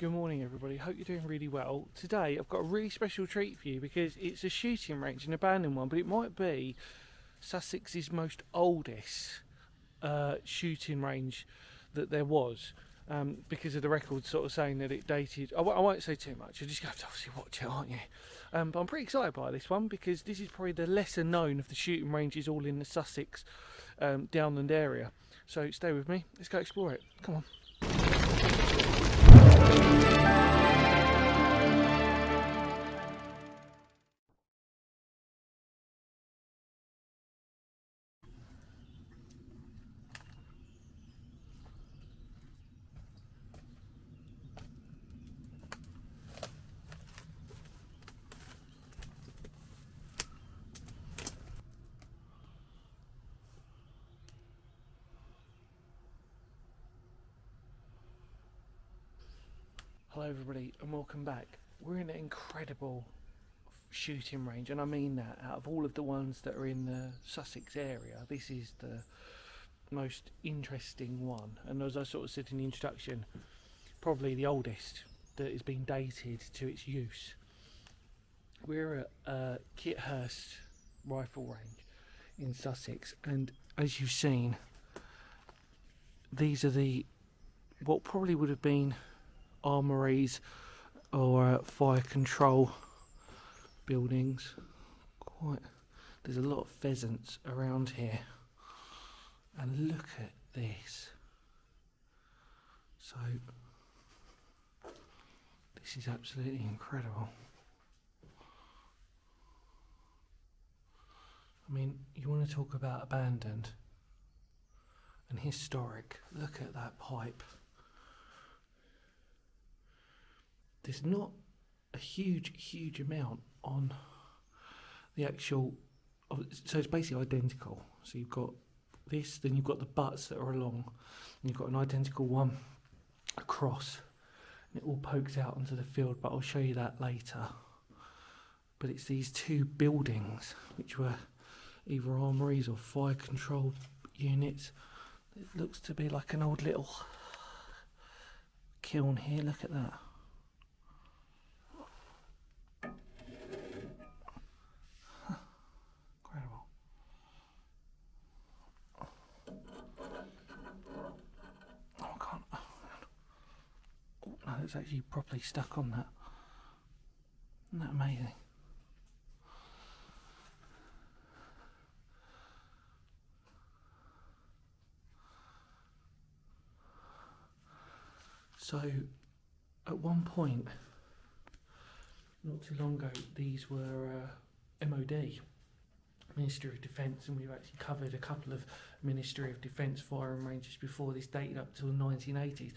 Good morning everybody, hope you're doing really well. Today I've got a really special treat for you because it's a shooting range, an abandoned one, but it might be Sussex's most oldest shooting range that there was, because of the record sort of saying that it dated. I won't say too much, you just have to obviously watch it, aren't you? But I'm pretty excited by this one because this is probably the lesser known of the shooting ranges all in the Sussex downland area. So stay with me, let's go explore it, come on. Hello everybody and welcome back. We're in an incredible shooting range, and I mean that. Out of all of the ones that are in the Sussex area, this is the most interesting one, and as I sort of said in the introduction, probably the oldest that has been dated to its use. We're at Kithurst Rifle Range in Sussex, and as you've seen, these are the what probably would have been armories or fire control buildings. There's a lot of pheasants around here, and look at this. So this is absolutely incredible. I mean, you want to talk about abandoned and historic. Look at that pipe. There's not a huge amount on the actual, so it's basically identical. So you've got this, then you've got the butts that are along, and you've got an identical one across, and it all pokes out onto the field, but I'll show you that later. But it's these two buildings which were either armories or fire control units. It looks to be like an old little kiln here, look at that. Incredible. Oh, I can't. Oh, no, it's actually properly stuck on that. Isn't that amazing? So, at one point, not too long ago, these were MOD, Ministry of Defence, and we've actually covered a couple of Ministry of Defence firing ranges before this, dated up to the 1980s.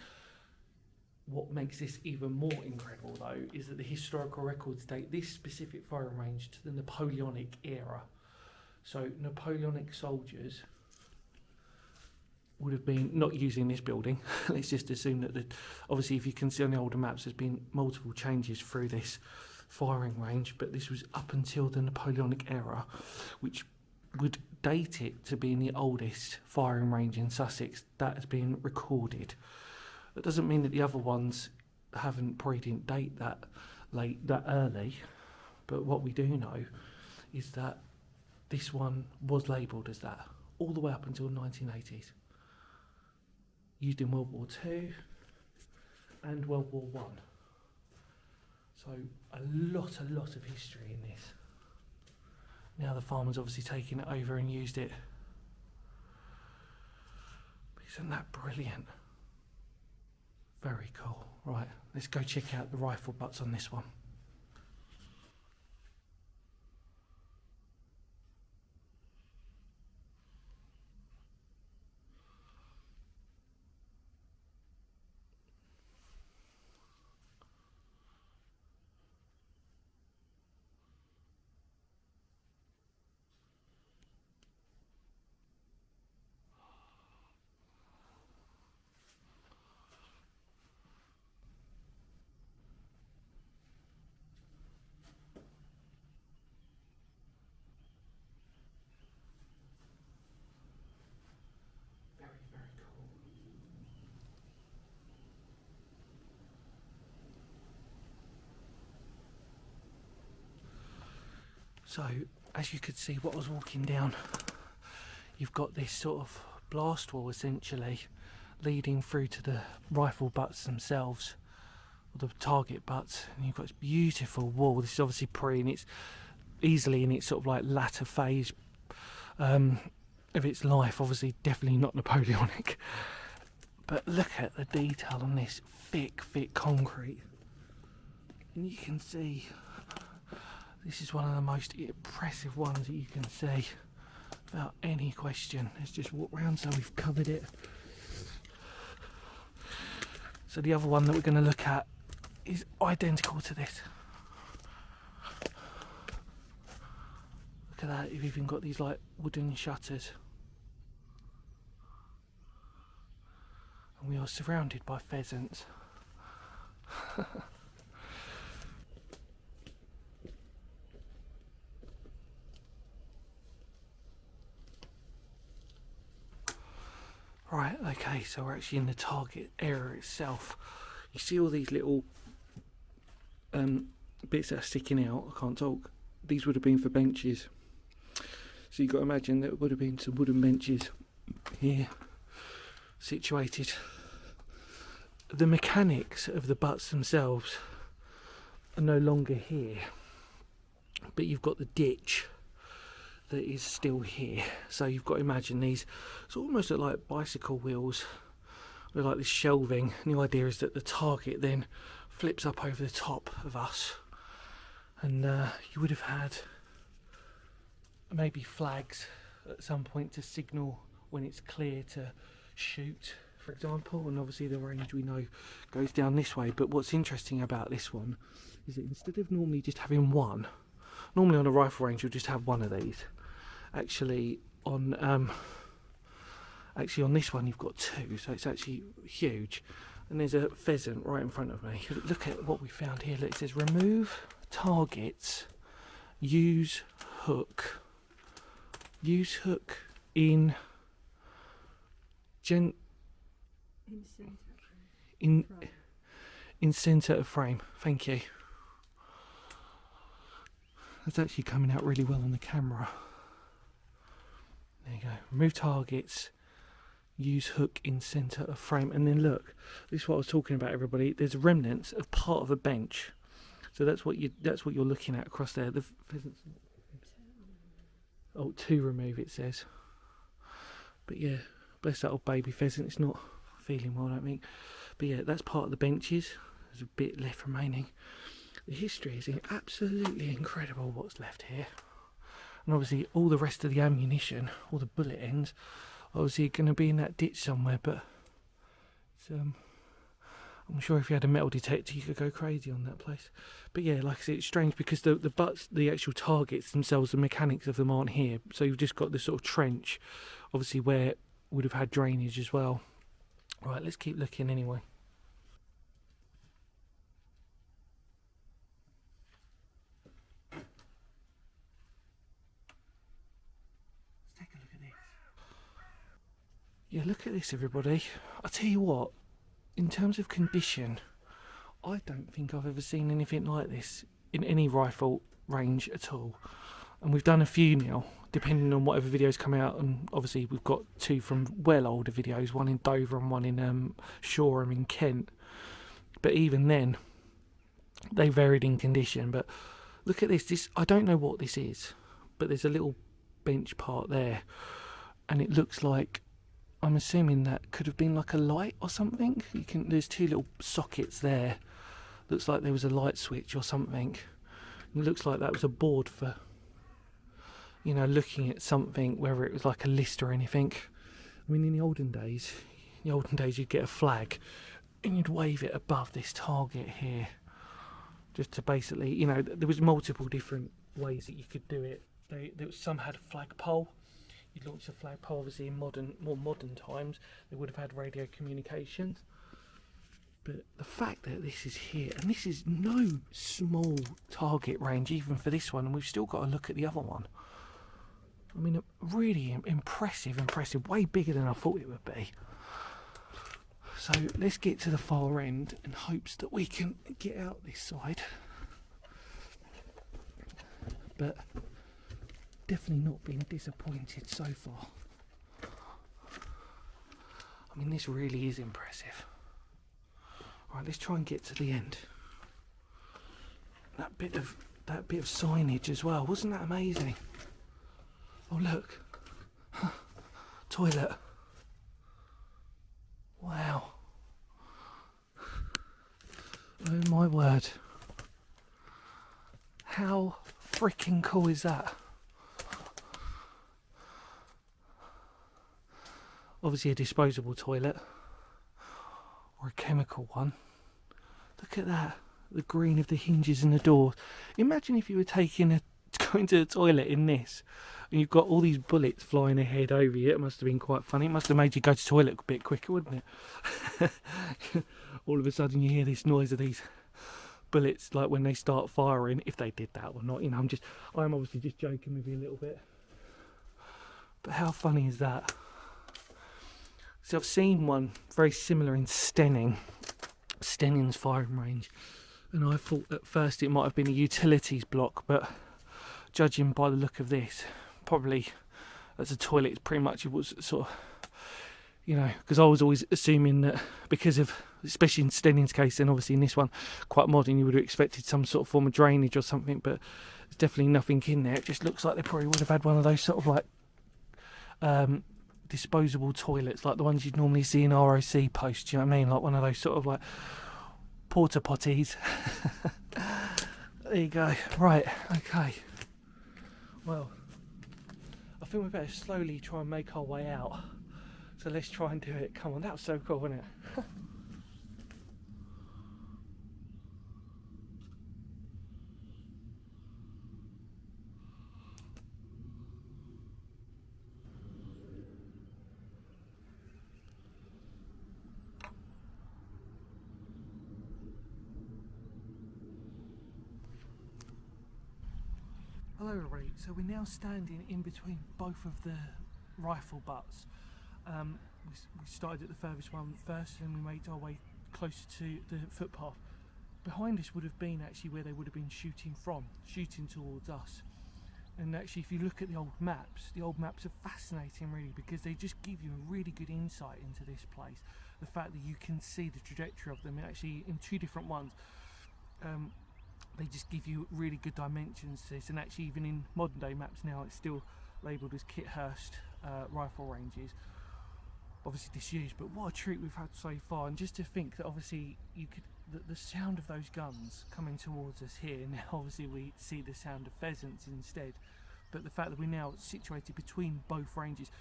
What makes this even more incredible, though, is that the historical records date this specific firing range to the Napoleonic era. So, Napoleonic soldiers would have been not using this building. Let's just assume that obviously, if you can see on the older maps, there's been multiple changes through this firing range, but this was up until the Napoleonic era, which would date it to being the oldest firing range in Sussex that has been recorded. That doesn't mean that the other ones probably didn't date that late, that early, but what we do know is that this one was labelled as that all the way up until the 1980s. Used in World War II and World War I. So a lot of history in this. Now the farmer's obviously taken it over and used it. But isn't that brilliant? Very cool. Right, let's go check out the rifle butts on this one. So as you could see, what I was walking down, you've got this sort of blast wall essentially leading through to the rifle butts themselves, or the target butts, and you've got this beautiful wall. This is obviously pre, and it's easily in its sort of like latter phase of its life, obviously definitely not Napoleonic. But look at the detail on this thick concrete, and you can see this is one of the most impressive ones that you can see without any question. Let's just walk round so we've covered it. So the other one that we're going to look at is identical to this. Look at that, you've even got these like wooden shutters. And we are surrounded by pheasants. Right, okay, so we're actually in the target area itself. You see all these little bits that are sticking out. I can't talk. These would have been for benches. So you've got to imagine there would have been some wooden benches here situated. The mechanics of the butts themselves are no longer here, but you've got the ditch that is still here. So you've got to imagine these almost look like bicycle wheels with like this shelving, and the idea is that the target then flips up over the top of us, and you would have had maybe flags at some point to signal when it's clear to shoot, for example, and obviously the range we know goes down this way. But what's interesting about this one is that instead of normally just having one, normally on a rifle range you'll just have one of these. Actually on this one you've got two, so it's actually huge. And there's a pheasant right in front of me. Look at what we found here. Look, it says remove targets, use hook in centre of frame. Thank you. That's actually coming out really well on the camera. There you go. Remove targets, use hook in centre of frame. And then look, this is what I was talking about, everybody. There's remnants of part of a bench. So that's what you're looking at across there. The pheasants. Oh, to remove, it says. But yeah, bless that old baby pheasant. It's not feeling well, I don't think. But yeah, that's part of the benches. There's a bit left remaining. The history is absolutely incredible what's left here. And obviously all the rest of the ammunition, all the bullet ends, obviously going to be in that ditch somewhere. But it's, I'm sure if you had a metal detector you could go crazy on that place. But yeah, like I said, it's strange because the butts, the actual targets themselves, the mechanics of them aren't here. So you've just got this sort of trench, obviously where it would have had drainage as well. Right, let's keep looking anyway. Let's take a look at this. Yeah, look at this, everybody. I'll tell you what, in terms of condition, I don't think I've ever seen anything like this in any rifle range at all. And we've done a few now, depending on whatever videos come out, and obviously we've got two from well older videos, one in Dover and one in Shoreham in Kent. But even then, they varied in condition. But look at this, I don't know what this is, but there's a little bench part there, and it looks like, I'm assuming that could have been like a light or something. There's two little sockets there. Looks like there was a light switch or something. It looks like that was a board for, you know, looking at something, whether it was like a list or anything. I mean, in the olden days you'd get a flag and you'd wave it above this target here, just to basically, you know, there was multiple different ways that you could do it. Some had a flagpole. You'd launch a flagpole. Obviously in more modern times they would have had radio communications. But the fact that this is here, and this is no small target range even for this one, and we've still got to look at the other one. I mean, really impressive, way bigger than I thought it would be. So let's get to the far end in hopes that we can get out this side. But definitely not been disappointed so far. I mean, this really is impressive. Right, let's try and get to the end. That bit of signage as well, wasn't that amazing? Oh look, toilet. Wow. Oh my word. How freaking cool is that? Obviously a disposable toilet or a chemical one. Look at that, the green of the hinges and the door. Imagine if you were going to the toilet in this and you've got all these bullets flying ahead over you. It must have been quite funny. It must have made you go to the toilet a bit quicker, wouldn't it? All of a sudden you hear this noise of these bullets, like when they start firing, if they did that or not, you know. I'm obviously just joking with you a little bit, but how funny is that? So I've seen one very similar in Stenning's firing range, and I thought at first it might have been a utilities block, but judging by the look of this, probably as a toilet, it's pretty much, it was sort of, you know, because I was always assuming that because of, especially in Stenning's case, and obviously in this one, quite modern, you would have expected some sort of form of drainage or something, but there's definitely nothing in there. It just looks like they probably would have had one of those sort of like disposable toilets, like the ones you'd normally see in ROC posts, you know what I mean? Like one of those sort of like porta potties. There you go. Right, okay. Well, I think we better slowly try and make our way out. So let's try and do it. Come on, that was so cool, wasn't it? Hello everybody, so we're now standing in between both of the rifle butts. We started at the furthest one first and we made our way closer to the footpath. Behind us would have been actually where they would have been shooting towards us. And actually if you look at the old maps are fascinating really, because they just give you a really good insight into this place. The fact that you can see the trajectory of them actually in two different ones. They just give you really good dimensions to this, and actually even in modern day maps now it's still labelled as Kithurst rifle ranges, obviously disused, but what a treat we've had so far. And just to think that obviously you could, the sound of those guns coming towards us here, and now obviously we see the sound of pheasants instead, but the fact that we're now situated between both ranges,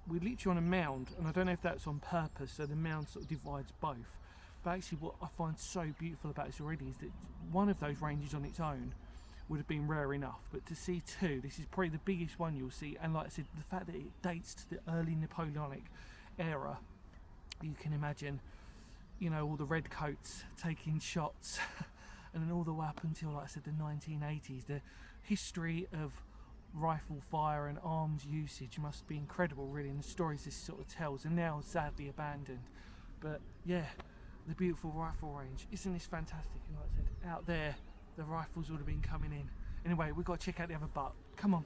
we're literally on a mound, and I don't know if that's on purpose, so the mound sort of divides both. But actually what I find so beautiful about this already is that one of those ranges on its own would have been rare enough, but to see two, this is probably the biggest one you'll see. And like I said, the fact that it dates to the early Napoleonic era, you can imagine, you know, all the redcoats taking shots and then all the way up until, like I said, the 1980s. The history of rifle fire and arms usage must be incredible really, and the stories this sort of tells, and now sadly abandoned. But yeah, the beautiful rifle range, isn't this fantastic? And like I said, out there the rifles would have been coming in. Anyway, we've got to check out the other butt. Come on.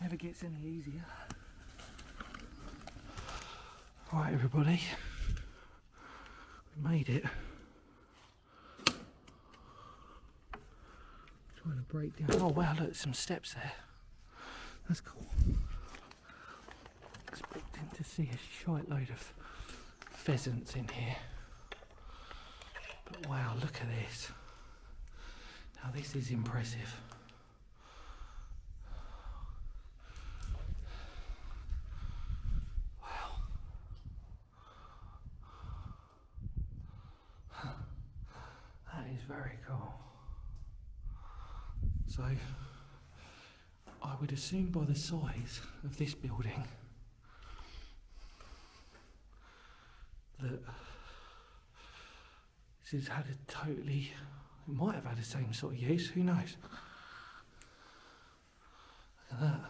Never gets any easier. Right everybody, we made it. Trying to break down. Oh wow, look, some steps there. That's cool. Expecting to see a shite load of pheasants in here. But wow, look at this. Now this is impressive. Very cool. So I would assume by the size of this building that This has had a totally, it might have had the same sort of use, who knows? Look at that.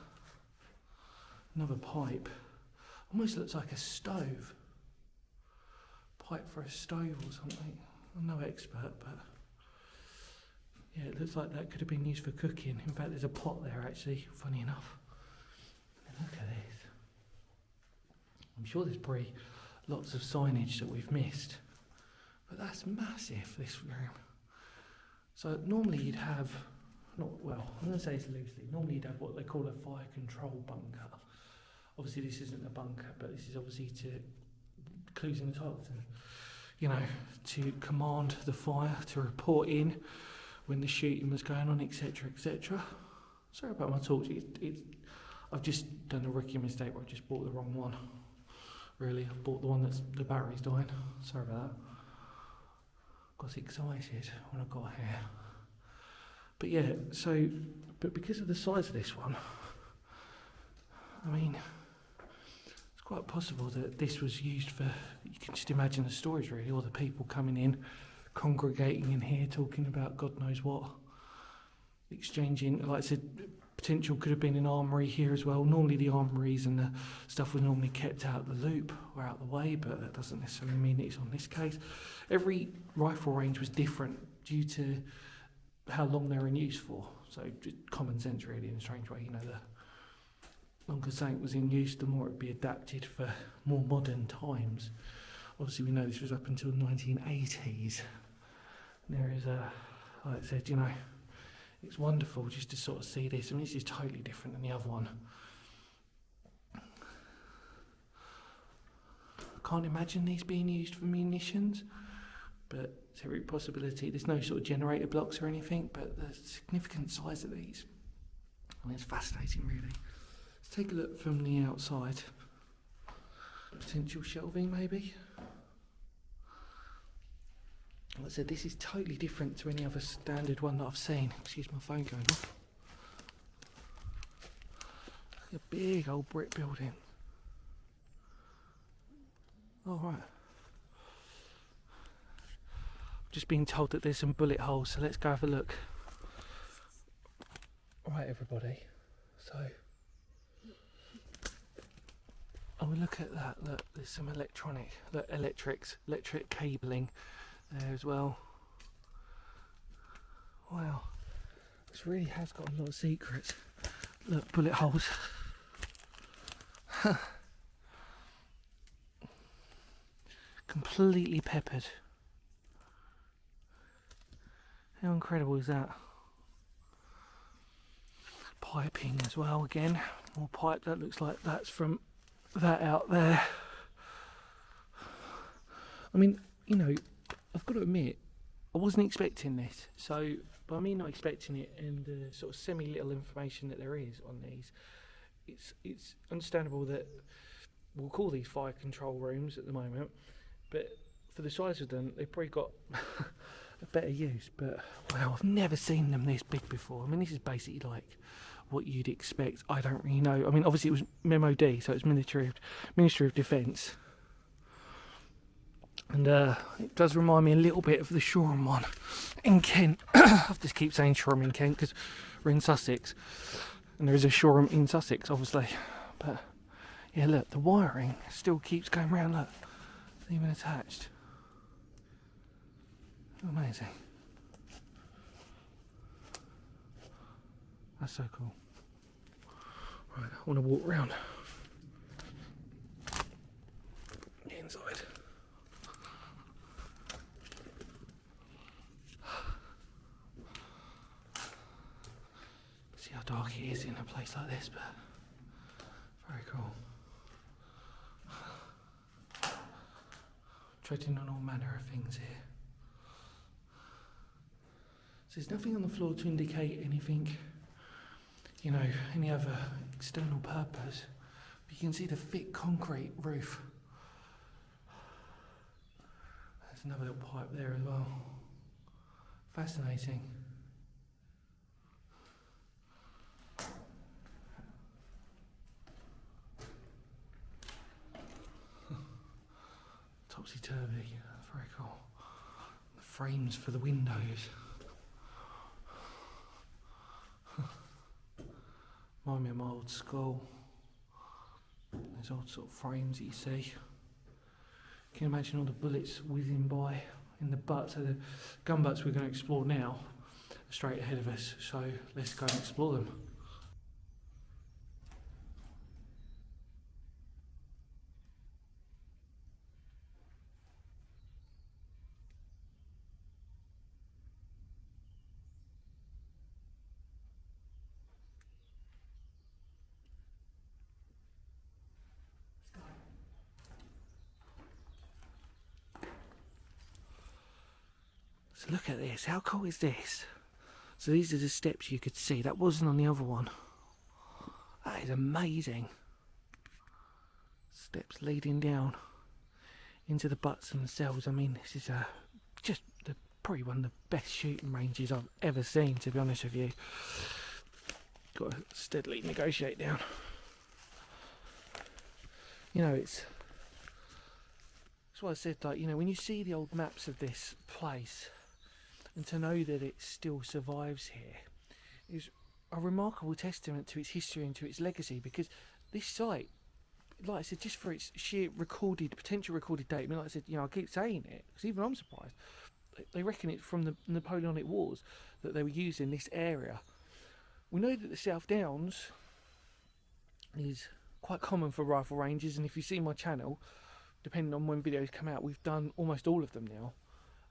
Another pipe. Almost looks like a stove. Pipe for a stove or something. I'm no expert, but yeah, it looks like that could have been used for cooking. In fact, there's a pot there actually, funny enough. And look at this. I'm sure there's probably lots of signage that we've missed, but that's massive, this room. So normally you'd have, I'm going to say this loosely, normally you'd have what they call a fire control bunker. Obviously this isn't a bunker, but this is obviously to, clues in the title, to command the fire, to report in when the shooting was going on, etc, etc. Sorry about my torch, I've just done a rookie mistake where I just bought the wrong one. Really, I bought the one that's the battery's dying. Sorry about that. Got excited when I got here. But yeah, but because of the size of this one, I mean, it's quite possible that this was used for, you can just imagine the stories really, all the people coming in, congregating in here, talking about God knows what, exchanging, like I said, potential could have been an armory here as well. Normally the armories and the stuff was normally kept out the loop or out the way, but that doesn't necessarily mean it's on this case. Every rifle range was different due to how long they're in use for. So just common sense really, in a strange way, the longer something was in use, the more it'd be adapted for more modern times. Obviously we know this was up until the 1980s. And there is like I said, it's wonderful just to sort of see this. I mean, this is totally different than the other one. I can't imagine these being used for munitions, but it's every possibility. There's no sort of generator blocks or anything, but the significant size of these, I mean, it's fascinating really. Let's take a look from the outside. Potential shelving maybe. Like I said, this is totally different to any other standard one that I've seen. Excuse my phone going off. A big old brick building. Oh right. Just been told that there's some bullet holes, so let's go have a look. Right everybody, so look at that, look, there's some electric cabling there as well. Wow, this really has got a lot of secrets. Look, bullet holes. Completely peppered. How incredible is that? Piping as well again. More pipe, that looks like that's from that out there. I mean, I've got to admit, I wasn't expecting this. So, by me not expecting it and the sort of semi-little information that there is on these, it's understandable that we'll call these fire control rooms at the moment, but for the size of them, they've probably got a better use. But wow, I've never seen them this big before. I mean, this is basically like what you'd expect. I don't really know. I mean, obviously it was MOD, so it's Ministry of Defence. And it does remind me a little bit of the Shoreham one in Kent. I just keep saying Shoreham in Kent because we're in Sussex. And there is a Shoreham in Sussex, obviously. But yeah, look, the wiring still keeps going round, look. It's even attached. Amazing. That's so cool. Right, I want to walk round. Get inside. See how dark it is in a place like this, but very cool. Treading on all manner of things here. So there's nothing on the floor to indicate anything, any other external purpose. But you can see the thick concrete roof. There's another little pipe there as well. Fascinating. Topsy-turvy, very cool. The frames for the windows. Remind me of my old school. There's old sort of frames that you see. Can you imagine all the bullets whizzing by in the butt? So the gun butts we're going to explore now are straight ahead of us, so let's go and explore them. So look at this, how cool is this? So these are the steps you could see, that wasn't on the other one. That is amazing. Steps leading down into the butts themselves. I mean, this is just probably one of the best shooting ranges I've ever seen, to be honest with you. Got to steadily negotiate down. You know, it's what I said, like, you know, when you see the old maps of this place, and to know that it still survives here is a remarkable testament to its history and to its legacy, because this site, like I said, just for its sheer potential recorded date, I mean, like I said, you know, I keep saying it, because even I'm surprised, they reckon it's from the Napoleonic Wars that they were using this area. We know that the South Downs is quite common for rifle ranges, and if you see my channel, depending on when videos come out, we've done almost all of them now.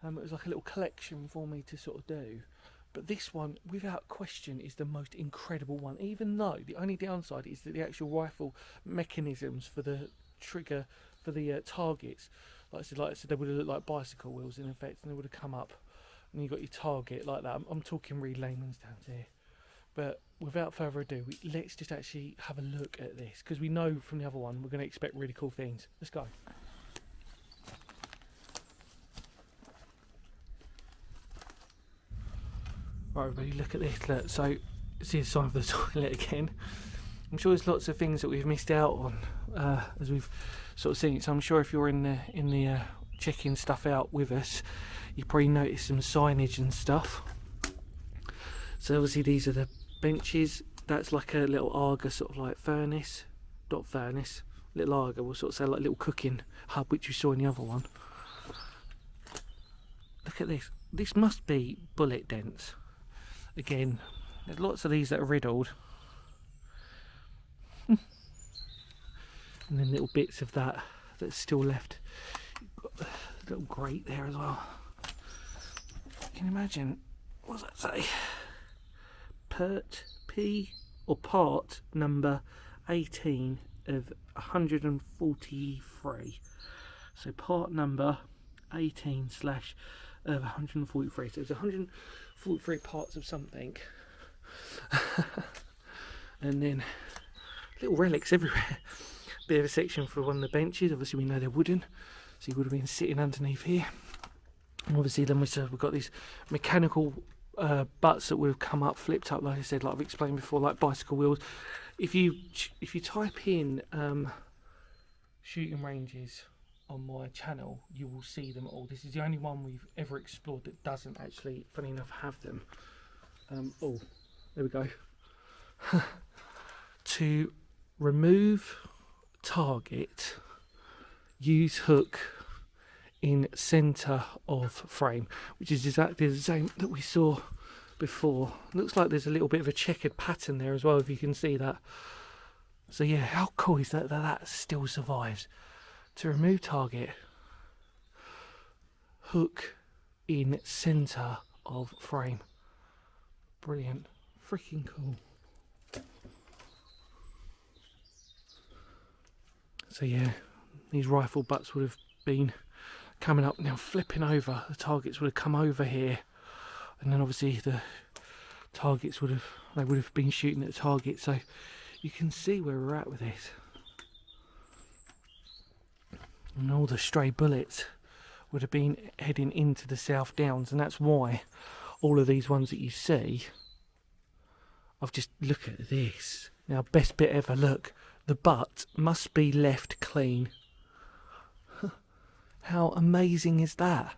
It was like a little collection for me to sort of do. But this one, without question, is the most incredible one, even though the only downside is that the actual rifle mechanisms for the trigger, for the targets, like I said, they would have looked like bicycle wheels in effect, and they would have come up, and you got your target like that. I'm talking really layman's terms here. But without further ado, let's just actually have a look at this, because we know from the other one we're going to expect really cool things. Let's go. Right, everybody, look at this. Look, so see the sign of the toilet again. I'm sure there's lots of things that we've missed out on as we've sort of seen it. So I'm sure if you're in the checking stuff out with us, you probably noticed some signage and stuff. So obviously these are the benches. That's like a little Arga sort of like furnace, not furnace, little Arga. We'll sort of say like a little cooking hub, which you saw in the other one. Look at this. This must be bullet dents. Again, there's lots of these that are riddled. And then little bits of that's still left. You've got a little grate there as well. Can you imagine? What does that say? Part number 18 of 143. So part number 18 slash of 143. So it's 143 parts of something. And then little relics everywhere. Bit of a section for one of the benches. Obviously we know they're wooden, so you would have been sitting underneath here. And obviously then we've got these mechanical butts that would have come up, flipped up, like I said, like I've explained before, like bicycle wheels. If you type in shooting ranges on my channel, you will see them all. This is the only one we've ever explored that doesn't actually, funny enough, have them. Oh, there we go. To remove target, use hook in centre of frame, which is exactly the same that we saw before. Looks like there's a little bit of a checkered pattern there as well, if you can see that. So yeah, how cool is that still survives? To remove target, hook in centre of frame. Brilliant. Freaking cool. So yeah, these rifle butts would have been coming up now, flipping over. The targets would have come over here, and then obviously the targets would have been shooting at the target. So you can see where we're at with this. And all the stray bullets would have been heading into the South Downs, and that's why all of these ones that you see, I've just, look at this. Now, best bit ever, look, the butt must be left clean. How amazing is that?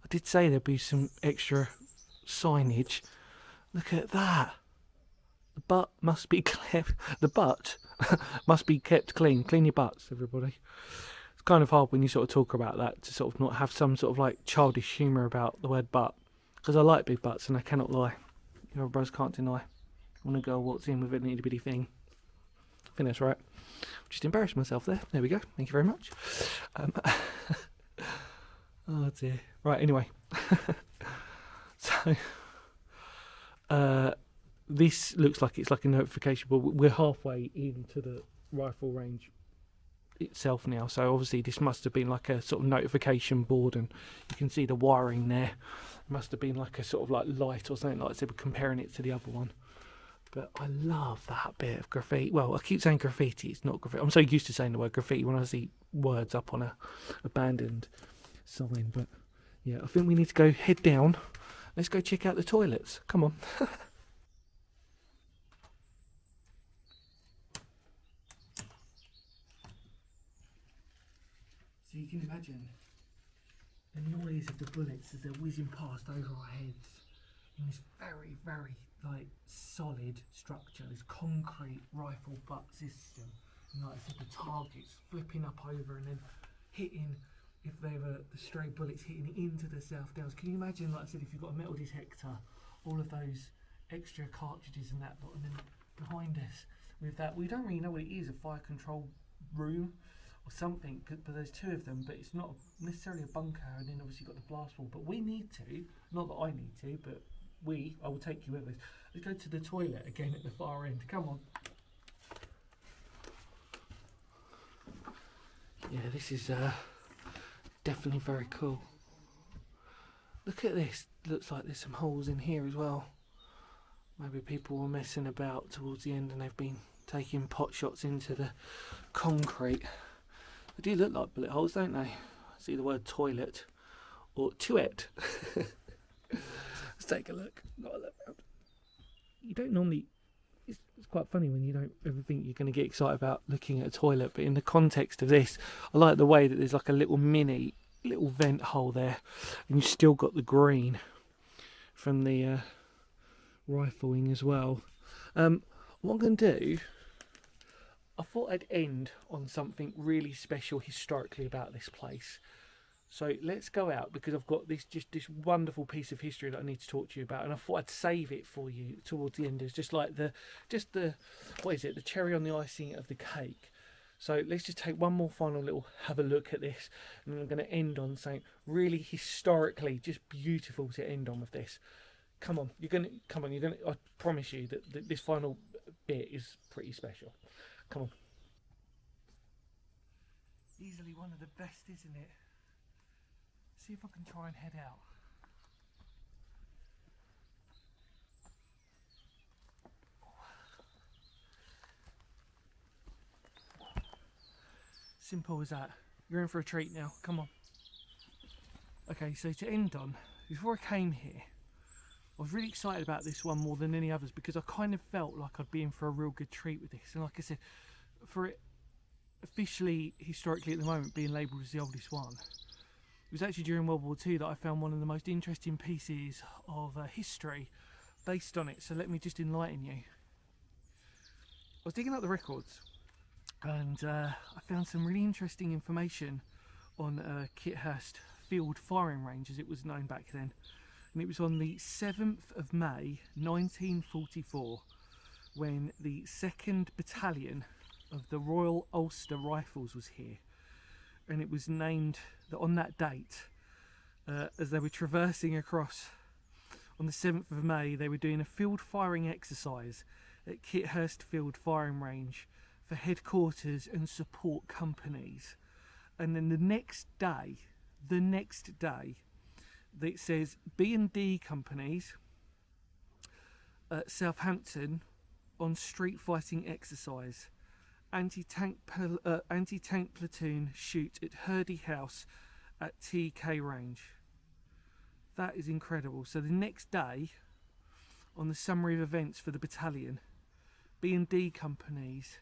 I did say there'd be some extra signage. Look at that. The butt must be kept. The butt must be kept clean. Clean your butts, everybody. It's kind of hard when you sort of talk about that to sort of not have some sort of like childish humour about the word butt, because I like big butts and I cannot lie. Your brothers can't deny. When a girl walks in with an itty bitty thing, I think that's right. Just embarrassed myself there. There we go. Thank you very much. Oh dear. Right. Anyway. So. This looks like it's like a notification board. We're halfway into the rifle range itself now, so obviously this must have been like a sort of notification board, and you can see the wiring there. It must have been like a sort of like light or something like that. So we're comparing it to the other one. But I love that bit of graffiti. Well, I keep saying graffiti, it's not graffiti. I'm so used to saying the word graffiti when I see words up on a abandoned sign. But yeah, I think we need to go head down. Let's go check out the toilets. Come on. So you can imagine the noise of the bullets as they're whizzing past over our heads in this very, very like solid structure, this concrete rifle butt system. And like I said, the targets flipping up over and then hitting, if they were the stray bullets hitting into the South Downs. Can you imagine, like I said, if you've got a metal detector, all of those extra cartridges and that lot, and then behind us with that, we don't really know what it is, a fire control room or something, but there's two of them, but it's not necessarily a bunker, and then obviously you've got the blast wall. But we need to, not that I need to, but I will take you with us. Let's go to the toilet again at the far end. Come on. Yeah, this is definitely very cool. Look at this. Looks like there's some holes in here as well. Maybe people were messing about towards the end and they've been taking pot shots into the concrete. They do look like bullet holes, don't they? I see the word toilet or toilet. Let's take a look. Got a look around. You don't normally. It's quite funny when you don't ever think you're going to get excited about looking at a toilet, but in the context of this, I like the way that there's like a little vent hole there, and you've still got the green from the rifling as well. What I'm going to do, I thought I'd end on something really special historically about this place. So let's go out, because I've got this wonderful piece of history that I need to talk to you about, and I thought I'd save it for you towards the end as just the what is it, the cherry on the icing of the cake. So let's just take one more final little have a look at this, and then I'm going to end on something really historically just beautiful to end on with this. Come on, I promise you that this final bit is pretty special. Come on. Easily one of the best, isn't it? See if I can try and head out. Simple as that. You're in for a treat now. Come on. Okay, so to end on, before I came here, I was really excited about this one more than any others, because I kind of felt like I'd be in for a real good treat with this. And like I said, for it officially, historically at the moment, being labelled as the oldest one, it was actually during World War II that I found one of the most interesting pieces of history based on it. So let me just enlighten you. I was digging up the records, and I found some really interesting information on Kithurst Field Firing Range, as it was known back then. And it was on the 7th of May 1944 when the 2nd Battalion of the Royal Ulster Rifles was here. And it was named that on that date, as they were traversing across on the 7th of May, they were doing a field firing exercise at Kithurst Field Firing Range for headquarters and support companies. And then the next day, it says B&D companies at Southampton on street fighting exercise. Anti-tank platoon shoot at Hurdy House at TK range. That is incredible. So the next day, on the summary of events for the battalion, B&D companies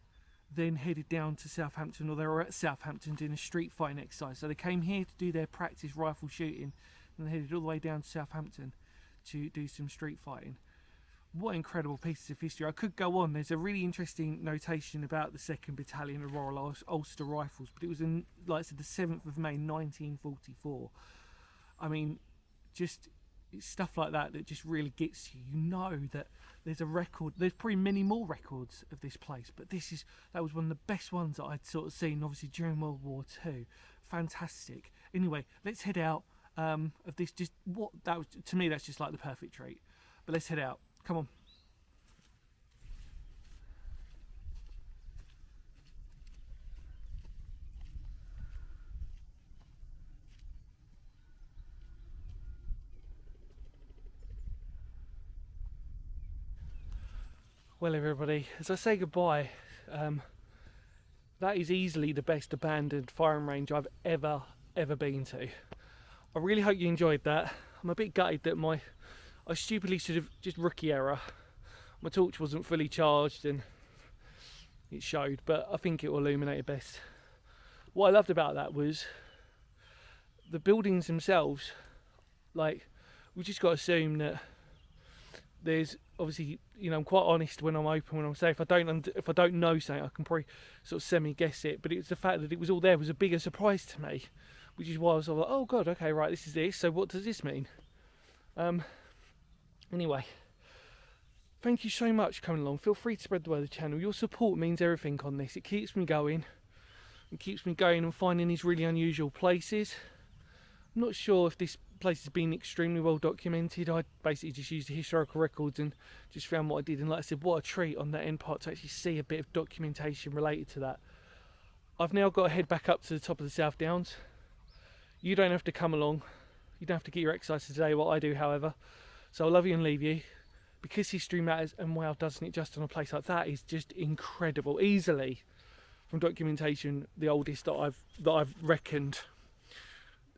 then headed down to Southampton, or they were at Southampton doing a street fighting exercise. So they came here to do their practice rifle shooting. and headed all the way down to Southampton to do some street fighting. What incredible pieces of history. I could go on. There's a really interesting notation about the 2nd Battalion of Royal Ulster Rifles, but it was in, like I said, the 7th of May 1944. I mean, just stuff like that that just really gets you. You know that there's a record. There's probably many more records of this place, but that was one of the best ones that I'd sort of seen, obviously during World War II. Fantastic. Anyway, let's head out of this. Just what that was to me. That's just like the perfect treat. But let's head out. Come on. Well, everybody, as I say goodbye, that is easily the best abandoned firing range I've ever been to. I really hope you enjoyed that. I'm a bit gutted that I stupidly should have, just rookie error, my torch wasn't fully charged and it showed, but I think it will illuminate it best. What I loved about that was the buildings themselves. Like, we just got to assume that there's obviously, you know, I'm quite honest when I'm open, when I'm saying if I don't know something, I can probably sort of semi-guess it, but it's the fact that it was all there was a bigger surprise to me, which is why I was like, oh god, okay, right, this is this, so what does this mean? Anyway, thank you so much for coming along. Feel free to spread the word of the channel. Your support means everything on this. It keeps me going. It keeps me going and finding these really unusual places. I'm not sure if this place has been extremely well documented. I basically just used the historical records and just found what I did. And like I said, what a treat on that end part to actually see a bit of documentation related to that. I've now got to head back up to the top of the South Downs. You don't have to come along. You don't have to get your exercise today, what I do, however. So I love you and leave you. Because history matters, and wow, doesn't it, just on a place like that is just incredible. Easily, from documentation, the oldest that I've reckoned.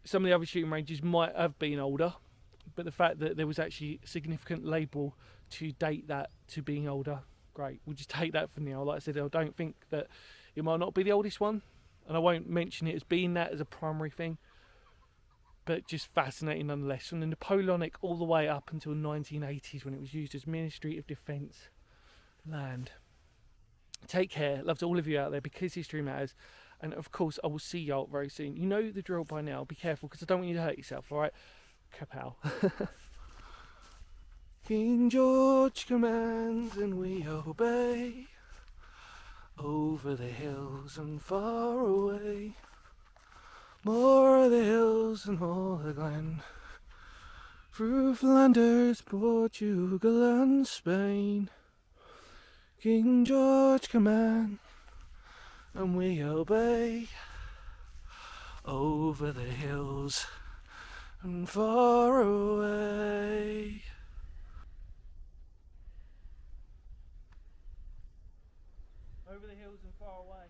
Some of the other shooting ranges might have been older, but the fact that there was actually a significant label to date that to being older, great. We'll just take that for now. Like I said, I don't think that it might not be the oldest one, and I won't mention it as being that as a primary thing, but just fascinating nonetheless. From the Napoleonic all the way up until 1980s when it was used as Ministry of Defence land. Take care. Love to all of you out there, because history matters. And of course, I will see you all very soon. You know the drill by now. Be careful, because I don't want you to hurt yourself, alright? Kapow. King George commands and we obey. Over the hills and far away. More of the hills and all the glen. Through Flanders, Portugal and Spain. King George commands and we obey. Over the hills and far away. Over the hills and far away.